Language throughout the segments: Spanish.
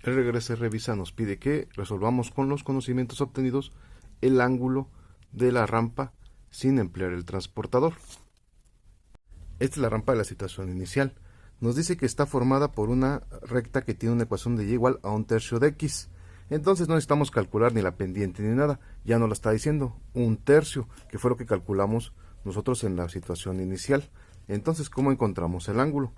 El regrese revisa nos pide que resolvamos con los conocimientos obtenidos el ángulo de la rampa sin emplear el transportador. Esta es la rampa de la situación inicial. Nos dice que está formada por una recta que tiene una ecuación de y igual a 1/3 de x. Entonces no necesitamos calcular ni la pendiente ni nada. Ya nos lo está diciendo, 1/3, que fue lo que calculamos nosotros en la situación inicial. Entonces, ¿cómo encontramos el ángulo?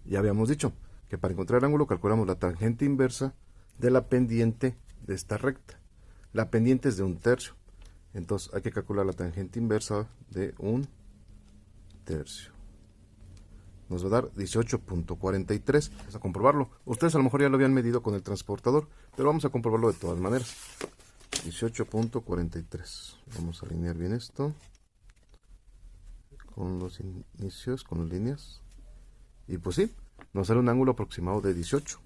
Ya habíamos dicho que para encontrar el ángulo calculamos la tangente inversa de la pendiente de esta recta. La pendiente es de 1/3. Entonces hay que calcular la tangente inversa de 1/3. Nos va a dar 18.43. Vamos a comprobarlo. Ustedes a lo mejor ya lo habían medido con el transportador, pero vamos a comprobarlo de todas maneras. 18.43. Vamos a alinear bien esto con los inicios, con las líneas. Y pues sí, nos sale un ángulo aproximado de 18.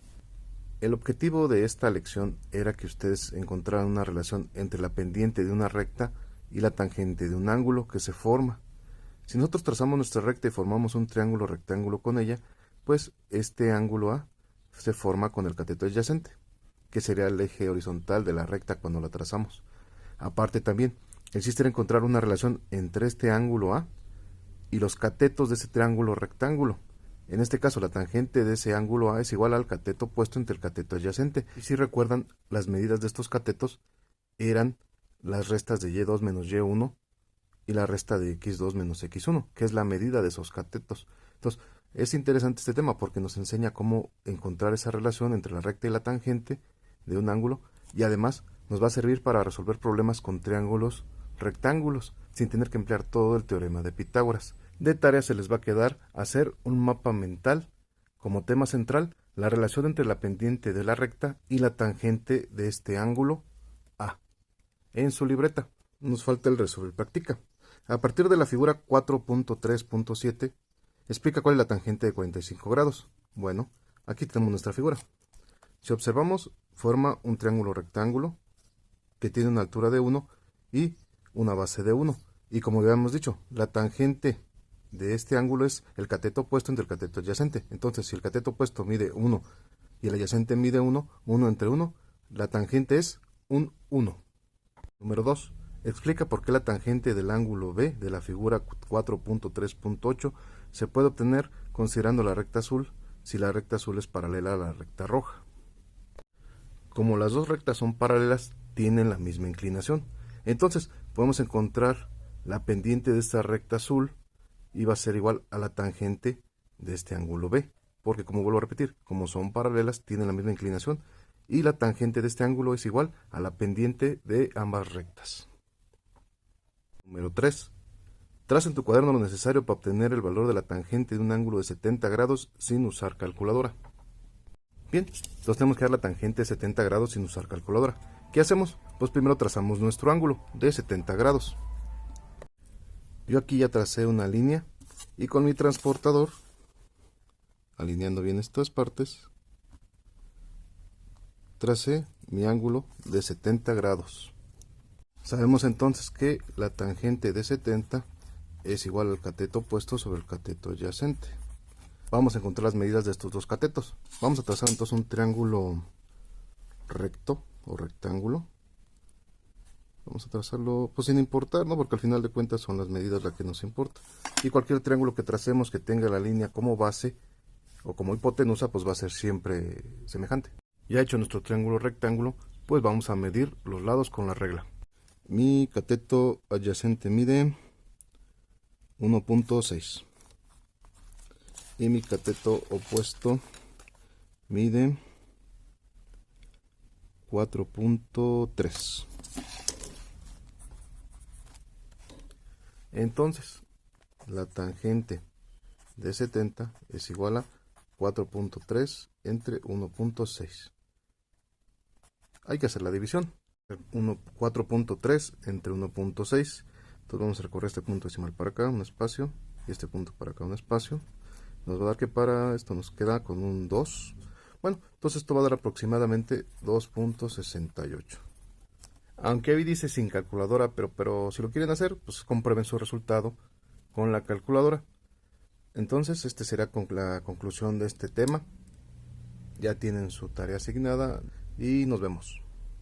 El objetivo de esta lección era que ustedes encontraran una relación entre la pendiente de una recta y la tangente de un ángulo que se forma. Si nosotros trazamos nuestra recta y formamos un triángulo rectángulo con ella, pues este ángulo A se forma con el cateto adyacente, que sería el eje horizontal de la recta cuando la trazamos. Aparte también, el chiste era encontrar una relación entre este ángulo A y los catetos de ese triángulo rectángulo. En este caso, la tangente de ese ángulo A es igual al cateto puesto entre el cateto adyacente. Y si recuerdan, las medidas de estos catetos eran las restas de y2 menos y1 y la resta de x2 menos x1, que es la medida de esos catetos. Entonces, es interesante este tema porque nos enseña cómo encontrar esa relación entre la recta y la tangente de un ángulo, y además nos va a servir para resolver problemas con triángulos rectángulos, sin tener que emplear todo el teorema de Pitágoras. De tarea se les va a quedar hacer un mapa mental como tema central, la relación entre la pendiente de la recta y la tangente de este ángulo A. En su libreta nos falta el resolver práctica. A partir de la figura 4.3.7, explica cuál es la tangente de 45 grados. Bueno, aquí tenemos nuestra figura. Si observamos, forma un triángulo rectángulo que tiene una altura de 1 y una base de 1. Y como ya hemos dicho, la tangente de este ángulo es el cateto opuesto entre el cateto adyacente. Entonces, si el cateto opuesto mide 1 y el adyacente mide 1, 1 entre 1, la tangente es un 1. Número 2. Explica por qué la tangente del ángulo B de la figura 4.3.8 se puede obtener considerando la recta azul si la recta azul es paralela a la recta roja. Como las dos rectas son paralelas, tienen la misma inclinación. Entonces, podemos encontrar la pendiente de esta recta azul y va a ser igual a la tangente de este ángulo B. Porque, como vuelvo a repetir, como son paralelas, tienen la misma inclinación. Y la tangente de este ángulo es igual a la pendiente de ambas rectas. Número 3. Traza en tu cuaderno lo necesario para obtener el valor de la tangente de un ángulo de 70 grados sin usar calculadora. Bien, entonces tenemos que dar la tangente de 70 grados sin usar calculadora. ¿Qué hacemos? Pues primero trazamos nuestro ángulo de 70 grados. Yo aquí ya tracé una línea y con mi transportador, alineando bien estas partes, tracé mi ángulo de 70 grados. Sabemos entonces que la tangente de 70 es igual al cateto opuesto sobre el cateto adyacente. Vamos a encontrar las medidas de estos dos catetos. Vamos a trazar entonces un triángulo recto o rectángulo. Vamos a trazarlo pues sin importar, ¿no? Porque al final de cuentas son las medidas las que nos importa. Y cualquier triángulo que tracemos que tenga la línea como base o como hipotenusa, pues va a ser siempre semejante. Ya hecho nuestro triángulo rectángulo, pues vamos a medir los lados con la regla. Mi cateto adyacente mide 1.6 y mi cateto opuesto mide 4.3. Entonces, la tangente de 70 es igual a 4.3 entre 1.6. Hay que hacer la división. 4.3 entre 1.6. Entonces vamos a recorrer este punto decimal para acá, un espacio, y este punto para acá, un espacio. Nos va a dar que para esto nos queda con un 2. Bueno, entonces esto va a dar aproximadamente 2.68. Aunque ahí dice sin calculadora, pero si lo quieren hacer, pues comprueben su resultado con la calculadora. Entonces, este será la conclusión de este tema. ya tienen su tarea asignada y nos vemos.